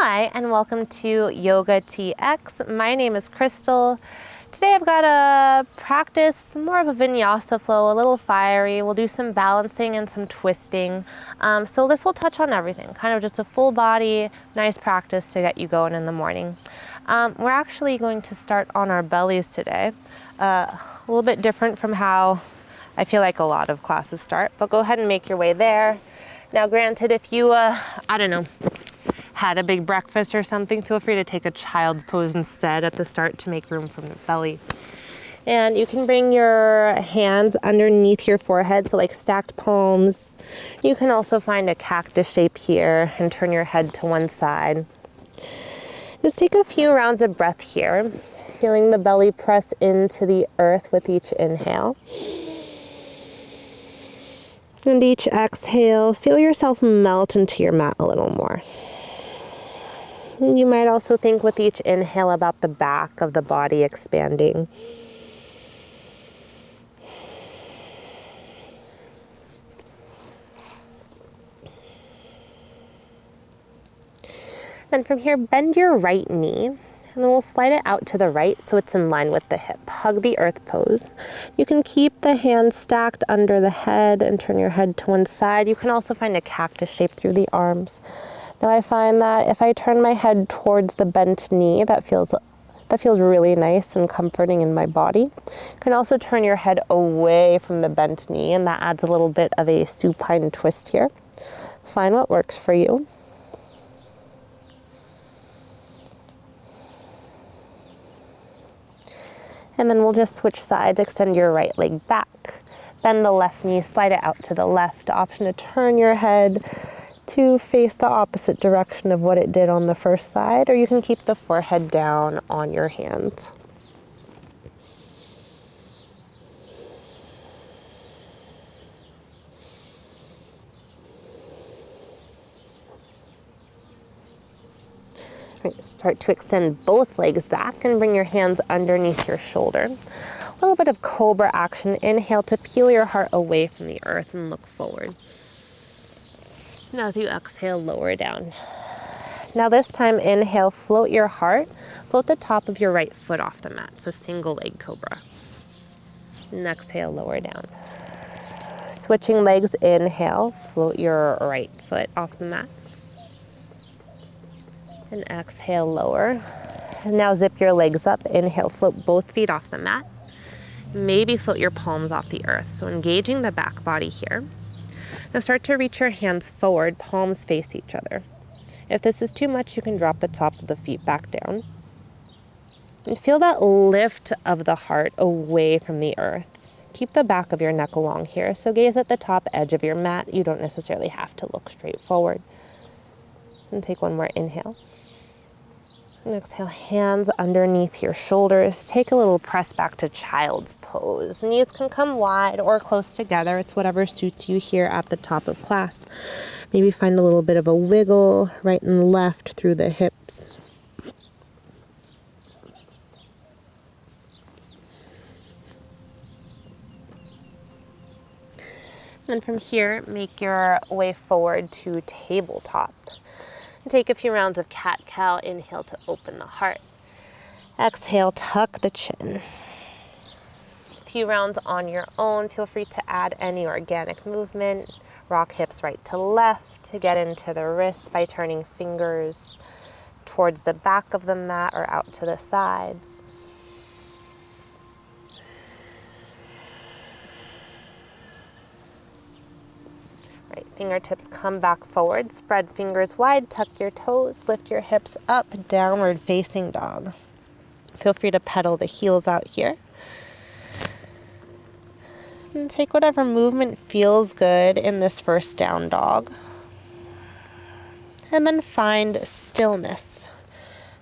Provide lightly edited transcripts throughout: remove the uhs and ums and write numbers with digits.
Hi, and welcome to YOGATX. My name is Crystal. Today I've got a practice, more of a vinyasa flow, a little fiery. We'll do some balancing and some twisting. So this will touch on everything, kind of just a full body, nice practice to get you going in the morning. We're actually going to start on our bellies today. A little bit different from how I feel like a lot of classes start, but go ahead and make your way there. Now granted, if you, had a big breakfast or something, feel free to take a child's pose instead at the start to make room from the belly. And you can bring your hands underneath your forehead, so like stacked palms. You can also find a cactus shape here and turn your head to one side. Just take a few rounds of breath here, feeling the belly press into the earth with each inhale. And each exhale, feel yourself melt into your mat a little more. You might also think with each inhale about the back of the body expanding. Then from here, bend your right knee, and then we'll slide it out to the right so it's in line with the hip. Hug the earth pose. You can keep the hands stacked under the head and turn your head to one side. You can also find a cactus shape through the arms. Now I find that if I turn my head towards the bent knee, that feels really nice and comforting in my body. You can also turn your head away from the bent knee, and that adds a little bit of a supine twist here. Find what works for you. And then we'll just switch sides, extend your right leg back. Bend the left knee, slide it out to the left. Option to turn your head to face the opposite direction of what it did on the first side, or you can keep the forehead down on your hands. All right, start to extend both legs back and bring your hands underneath your shoulder. A little bit of cobra action. Inhale to peel your heart away from the earth and look forward. And as you exhale, lower down. Now this time, inhale, float your heart. Float the top of your right foot off the mat, so single leg cobra. And exhale, lower down. Switching legs, inhale, float your right foot off the mat. And exhale, lower. And now zip your legs up. Inhale, float both feet off the mat. Maybe float your palms off the earth, so engaging the back body here. Now start to reach your hands forward, palms face each other. If this is too much, you can drop the tops of the feet back down. And feel that lift of the heart away from the earth. Keep the back of your neck along here, so gaze at the top edge of your mat. You don't necessarily have to look straight forward. And take one more inhale. And exhale, hands underneath your shoulders. Take a little press back to child's pose. Knees can come wide or close together. It's whatever suits you here at the top of class. Maybe find a little bit of a wiggle right and left through the hips. And from here, make your way forward to tabletop. Take a few rounds of cat-cow. Inhale to open the heart. Exhale, tuck the chin. A few rounds on your own. Feel free to add any organic movement. Rock hips right to left to get into the wrists by turning fingers towards the back of the mat or out to the sides. Fingertips come back forward, spread fingers wide, tuck your toes, lift your hips up, downward facing dog. Feel free to pedal the heels out here. And take whatever movement feels good in this first down dog. And then find stillness.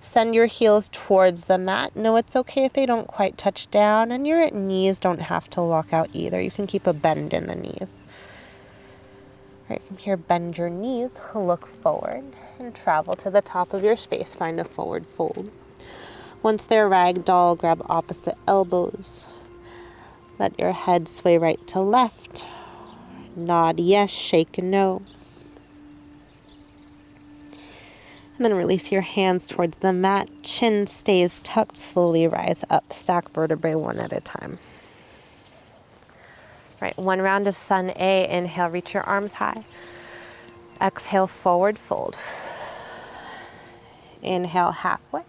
Send your heels towards the mat. No, it's okay if they don't quite touch down, and your knees don't have to lock out either. You can keep a bend in the knees. Right, from here, bend your knees, look forward, and travel to the top of your space. Find a forward fold. Once there, ragdoll, grab opposite elbows. Let your head sway right to left. Nod yes, shake no. And then release your hands towards the mat. Chin stays tucked. Slowly rise up. Stack vertebrae one at a time. Right, one round of sun A. Inhale, reach your arms high. Exhale, forward fold. Inhale, halfway.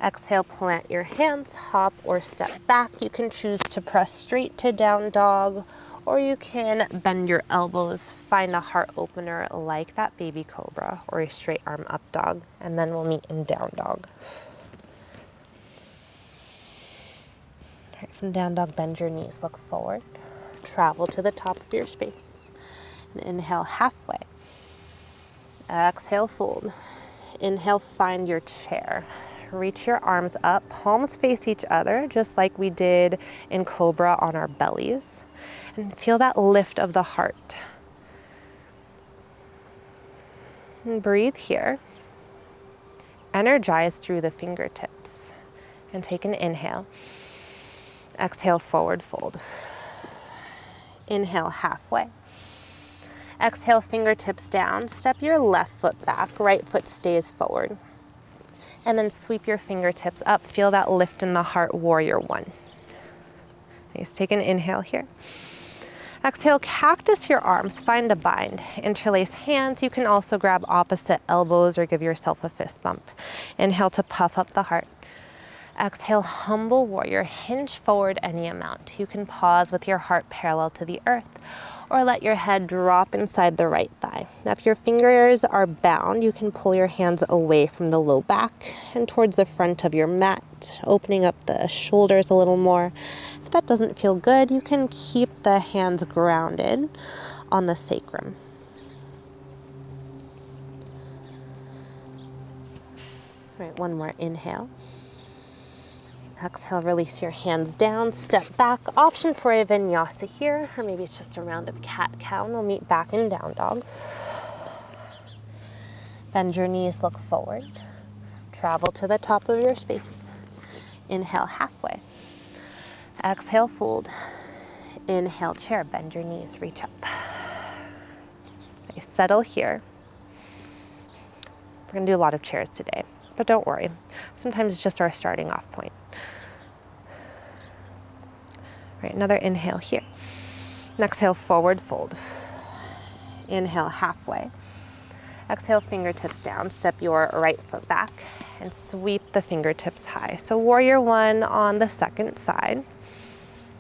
Exhale, plant your hands, hop or step back. You can choose to press straight to down dog, or you can bend your elbows, find a heart opener like that baby cobra, or a straight arm up dog, and then we'll meet in down dog. All right, from down dog, bend your knees, look forward. Travel to the top of your space. And inhale, halfway. Exhale, fold. Inhale, find your chair. Reach your arms up, palms face each other, just like we did in cobra on our bellies. And feel that lift of the heart. And breathe here. Energize through the fingertips. And take an inhale. Exhale, forward fold. Inhale, halfway. Exhale, fingertips down. Step your left foot back, right foot stays forward. And then sweep your fingertips up. Feel that lift in the heart, warrior one. Nice, take an inhale here. Exhale, cactus your arms, find a bind. Interlace hands. You can also grab opposite elbows or give yourself a fist bump. Inhale to puff up the heart. Exhale, humble warrior, hinge forward any amount. You can pause with your heart parallel to the earth, or let your head drop inside the right thigh. Now, if your fingers are bound, you can pull your hands away from the low back and towards the front of your mat, opening up the shoulders a little more. If that doesn't feel good, you can keep the hands grounded on the sacrum. All right, one more inhale. Exhale, release your hands down, step back. Option for a vinyasa here, or maybe it's just a round of cat-cow, and we'll meet back in down dog. Bend your knees, look forward. Travel to the top of your space. Inhale, halfway. Exhale, fold. Inhale, chair, bend your knees, reach up. Okay, settle here. We're gonna do a lot of chairs today, but don't worry. Sometimes it's just our starting off point. Right, another inhale here. And exhale, forward fold. Inhale, halfway. Exhale, fingertips down. Step your right foot back and sweep the fingertips high. So warrior one on the second side.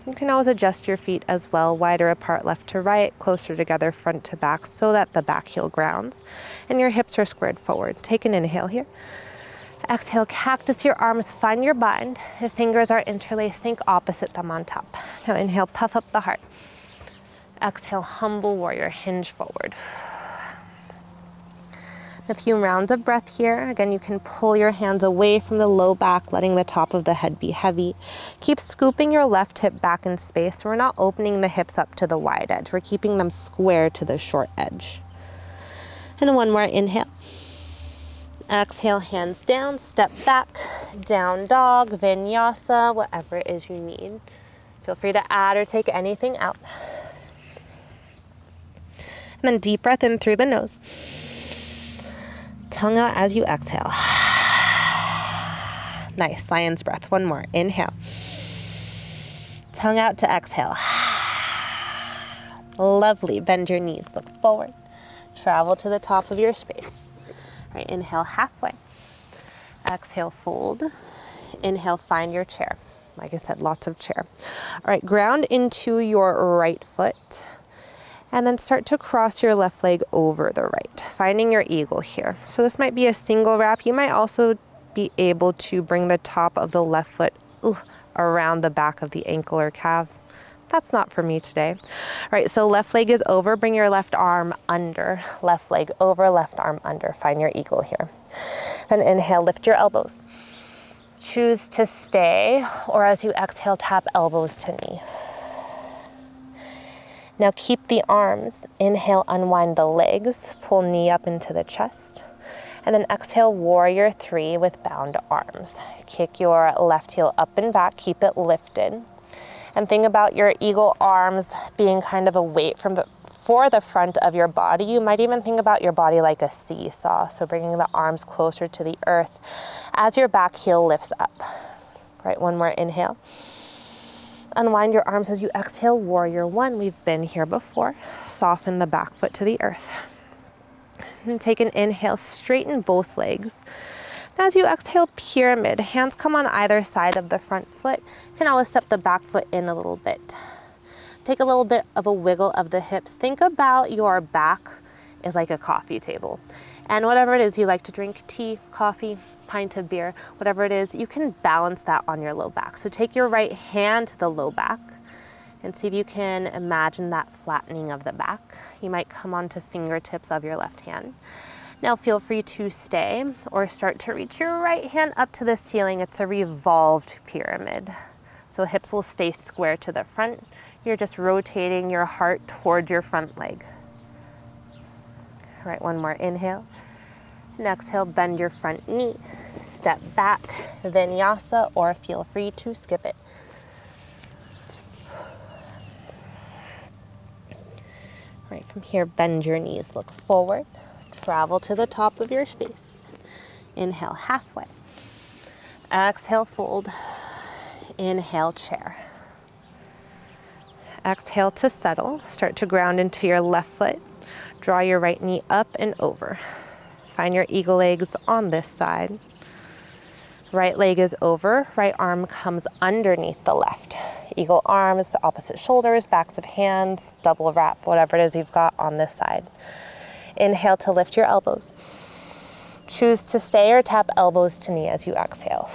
You can always adjust your feet as well, wider apart left to right, closer together front to back, so that the back heel grounds and your hips are squared forward. Take an inhale here. Exhale, cactus your arms, find your bind. If fingers are interlaced, think opposite thumb on top. Now inhale, puff up the heart. Exhale, humble warrior, hinge forward. A few rounds of breath here. Again, you can pull your hands away from the low back, letting the top of the head be heavy. Keep scooping your left hip back in space. We're not opening the hips up to the wide edge. We're keeping them square to the short edge. And one more inhale. Exhale, hands down, step back, down dog, vinyasa, whatever it is you need. Feel free to add or take anything out. And then deep breath in through the nose. Tongue out as you exhale. Nice, lion's breath. One more, inhale. Tongue out to exhale. Lovely, bend your knees, look forward. Travel to the top of your space. Right, inhale, halfway. Exhale, fold. Inhale, find your chair. Like I said, lots of chair. All right, ground into your right foot. And then start to cross your left leg over the right, finding your eagle here. So this might be a single wrap. You might also be able to bring the top of the left foot around the back of the ankle or calf. That's not for me today. All right, so left leg is over. Bring your left arm under. Left leg over, left arm under. Find your eagle here. Then inhale, lift your elbows. Choose to stay, or as you exhale, tap elbows to knee. Now keep the arms. Inhale, unwind the legs. Pull knee up into the chest. And then exhale, warrior three with bound arms. Kick your left heel up and back. Keep it lifted. And think about your eagle arms being kind of a weight for for the front of your body. You might even think about your body like a seesaw. So bringing the arms closer to the earth as your back heel lifts up. Right, one more inhale. Unwind your arms as you exhale, warrior one. We've been here before. Soften the back foot to the earth. And take an inhale, straighten both legs. Now as you exhale, pyramid. Hands come on either side of the front foot. You can always step the back foot in a little bit. Take a little bit of a wiggle of the hips. Think about your back is like a coffee table. And whatever it is you like to drink, tea, coffee, pint of beer, whatever it is, you can balance that on your low back. So take your right hand to the low back and see if you can imagine that flattening of the back. You might come onto fingertips of your left hand. Now feel free to stay or start to reach your right hand up to the ceiling. It's a revolved pyramid. So hips will stay square to the front. You're just rotating your heart toward your front leg. All right, one more inhale. And exhale, bend your front knee. Step back, vinyasa, or feel free to skip it. All right, from here, bend your knees, look forward. Travel to the top of your space. Inhale, halfway. Exhale, fold. Inhale, chair. Exhale to settle. Start to ground into your left foot. Draw your right knee up and over. Find your eagle legs on this side. Right leg is over. Right arm comes underneath the left. Eagle arms to opposite shoulders, backs of hands, double wrap, whatever it is you've got on this side. Inhale to lift your elbows. Choose to stay or tap elbows to knee as you exhale.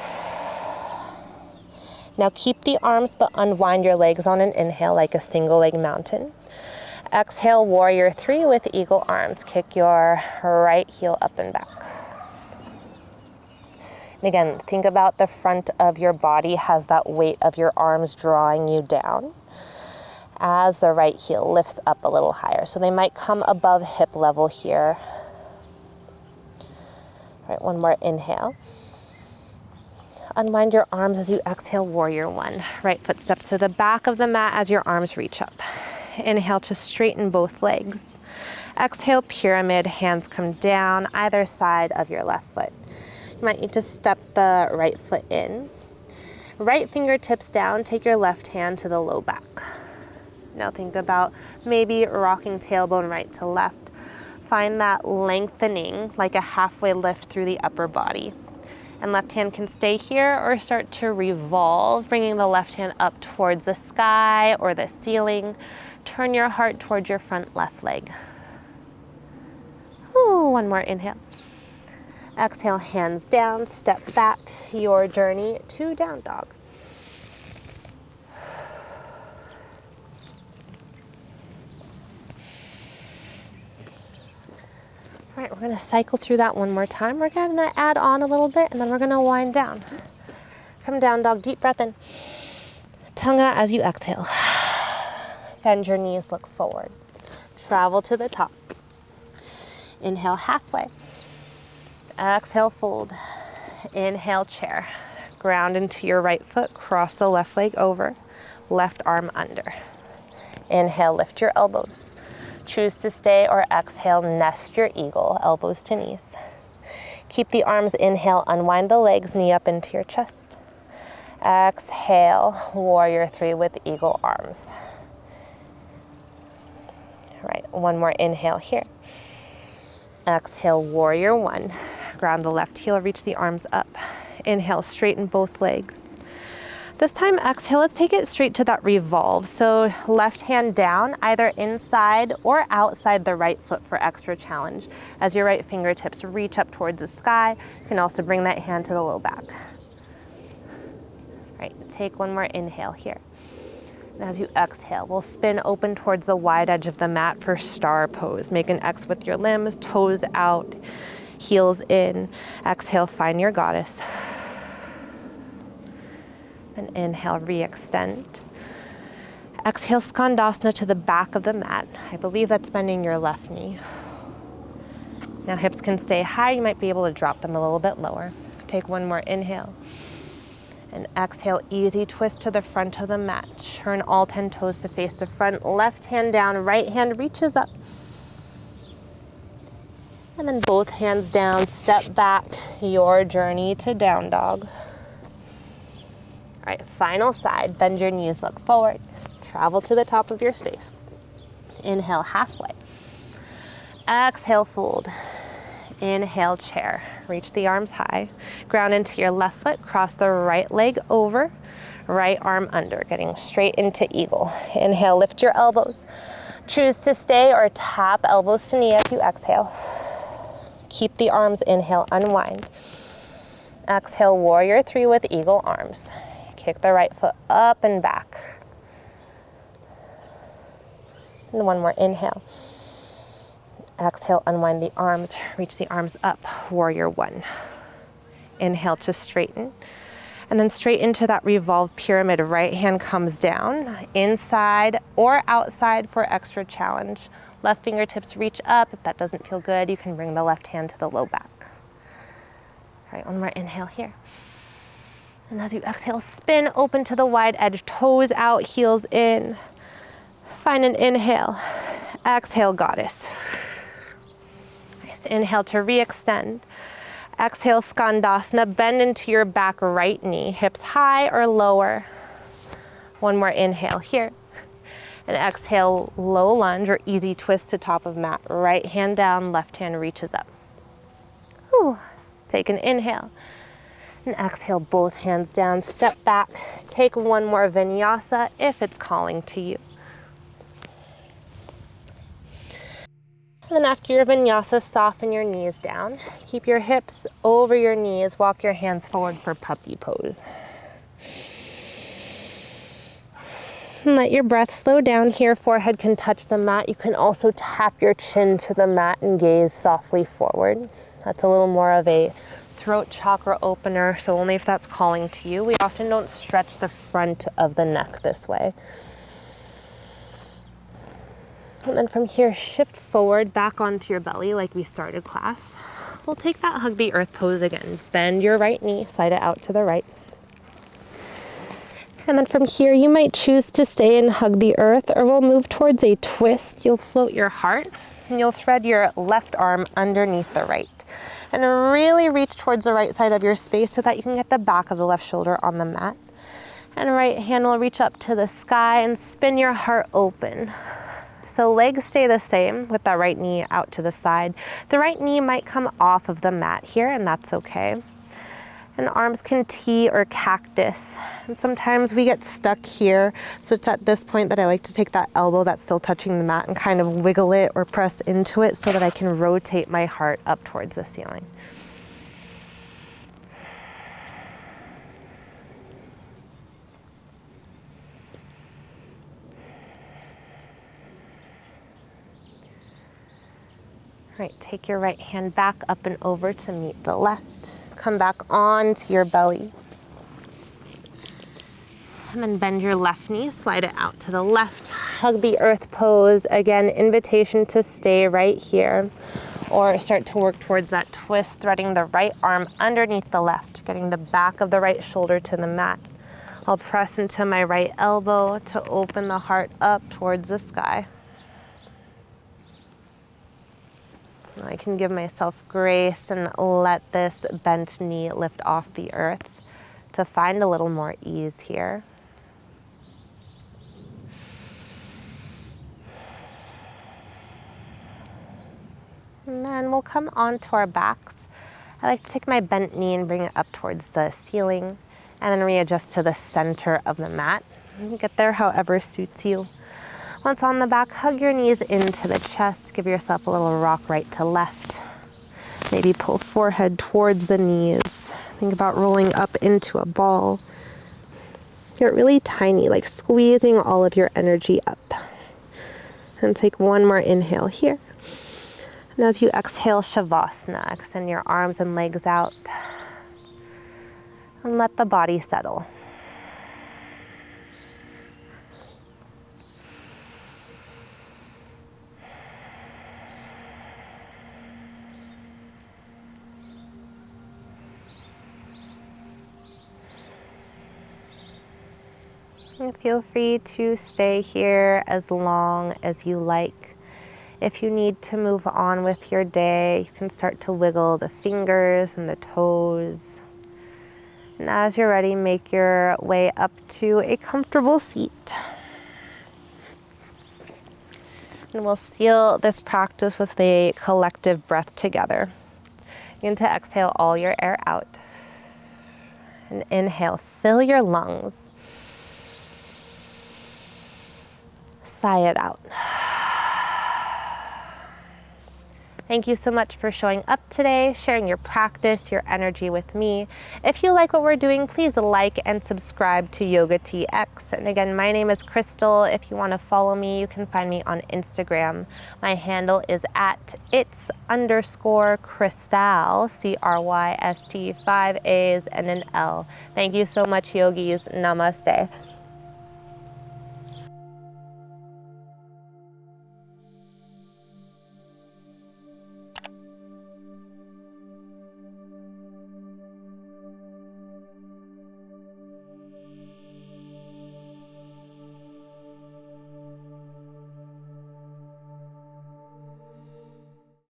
Now keep the arms but unwind your legs on an inhale like a single leg mountain. Exhale, warrior three with eagle arms. Kick your right heel up and back. And again, think about the front of your body has that weight of your arms drawing you down as the right heel lifts up a little higher. So they might come above hip level here. All right, one more inhale. Unwind your arms as you exhale, warrior one. Right foot steps to the back of the mat as your arms reach up. Inhale to straighten both legs. Exhale, pyramid, hands come down either side of your left foot. You might need to step the right foot in. Right fingertips down, take your left hand to the low back. Now think about maybe rocking tailbone right to left. Find that lengthening like a halfway lift through the upper body. And left hand can stay here or start to revolve, bringing the left hand up towards the sky or the ceiling. Turn your heart towards your front left leg. Ooh, one more inhale. Exhale, hands down, step back, your journey to down dog. All right, we're gonna cycle through that one more time. We're gonna add on a little bit and then we're gonna wind down. From down dog, deep breath in. Tongue out as you exhale. Bend your knees, look forward. Travel to the top. Inhale, halfway. Exhale, fold. Inhale, chair. Ground into your right foot, cross the left leg over, left arm under. Inhale, lift your elbows. Choose to stay or exhale, nest your eagle, elbows to knees. Keep the arms, inhale, unwind the legs, knee up into your chest. Exhale, warrior three with eagle arms. All right, one more inhale here. Exhale, warrior one. Ground the left heel, reach the arms up. Inhale, straighten both legs. This time, exhale, let's take it straight to that revolve. So left hand down, either inside or outside the right foot for extra challenge. As your right fingertips reach up towards the sky, you can also bring that hand to the low back. All right, take one more inhale here. And as you exhale, we'll spin open towards the wide edge of the mat for star pose. Make an X with your limbs, toes out, heels in. Exhale, find your goddess. And inhale, re-extend. Exhale, Skandasana to the back of the mat. I believe that's bending your left knee. Now hips can stay high. You might be able to drop them a little bit lower. Take one more inhale. And exhale, easy twist to the front of the mat. Turn all 10 toes to face the front. Left hand down, right hand reaches up. And then both hands down, step back, your journey to down dog. All right, final side, bend your knees, look forward. Travel to the top of your space. Inhale, halfway. Exhale, fold. Inhale, chair. Reach the arms high. Ground into your left foot, cross the right leg over, right arm under, getting straight into eagle. Inhale, lift your elbows. Choose to stay or tap elbows to knee as you exhale. Keep the arms, inhale, unwind. Exhale, warrior three with eagle arms. Kick the right foot up and back. And one more, inhale. Exhale, unwind the arms, reach the arms up, warrior one. Inhale to straighten. And then straight into that revolved pyramid, right hand comes down, inside or outside for extra challenge. Left fingertips reach up. If that doesn't feel good, you can bring the left hand to the low back. All right, one more inhale here. And as you exhale, spin open to the wide edge, toes out, heels in. Find an inhale. Exhale, goddess. Nice. Inhale to re-extend. Exhale, skandasana. Bend into your back right knee, hips high or lower. One more inhale here. And exhale, low lunge or easy twist to top of mat. Right hand down, left hand reaches up. Whew. Take an inhale. And exhale, both hands down, step back. Take one more vinyasa if it's calling to you. And then after your vinyasa, soften your knees down. Keep your hips over your knees. Walk your hands forward for puppy pose. And let your breath slow down here. Forehead can touch the mat. You can also tap your chin to the mat and gaze softly forward. That's a little more of a throat chakra opener, so only if that's calling to you. We often don't stretch the front of the neck this way. And then from here, shift forward back onto your belly like we started class. We'll take that hug the earth pose again. Bend your right knee, slide it out to the right. And then from here, you might choose to stay and hug the earth, or we'll move towards a twist. You'll float your heart, and you'll thread your left arm underneath the right. And really reach towards the right side of your space so that you can get the back of the left shoulder on the mat. And right hand will reach up to the sky and spin your heart open. So legs stay the same with the right knee out to the side. The right knee might come off of the mat here, and that's okay. And arms can T or cactus. And sometimes we get stuck here. So it's at this point that I like to take that elbow that's still touching the mat and kind of wiggle it or press into it so that I can rotate my heart up towards the ceiling. All right, take your right hand back up and over to meet the left. Come back onto your belly. And then bend your left knee, slide it out to the left. Hug the earth pose. Again, invitation to stay right here. Or start to work towards that twist, threading the right arm underneath the left, getting the back of the right shoulder to the mat. I'll press into my right elbow to open the heart up towards the sky. I can give myself grace and let this bent knee lift off the earth to find a little more ease here. And then we'll come onto our backs. I like to take my bent knee and bring it up towards the ceiling and then readjust to the center of the mat. You can get there however suits you. Once on the back, hug your knees into the chest. Give yourself a little rock right to left. Maybe pull forehead towards the knees. Think about rolling up into a ball. Get really tiny, like squeezing all of your energy up. And take one more inhale here. And as you exhale, Shavasana, extend your arms and legs out. And let the body settle. And feel free to stay here as long as you like. If you need to move on with your day, you can start to wiggle the fingers and the toes. And as you're ready, make your way up to a comfortable seat. And we'll seal this practice with a collective breath together. Begin to exhale all your air out. And inhale, fill your lungs. Sigh it out. Thank you so much for showing up today, sharing your practice, your energy with me. If you like what we're doing, please like and subscribe to YOGATX. And again, my name is Crystal. If you want to follow me, you can find me on Instagram. My handle is at its_Crystal, CRYST, 5 A's and an L. Thank you so much, yogis. Namaste.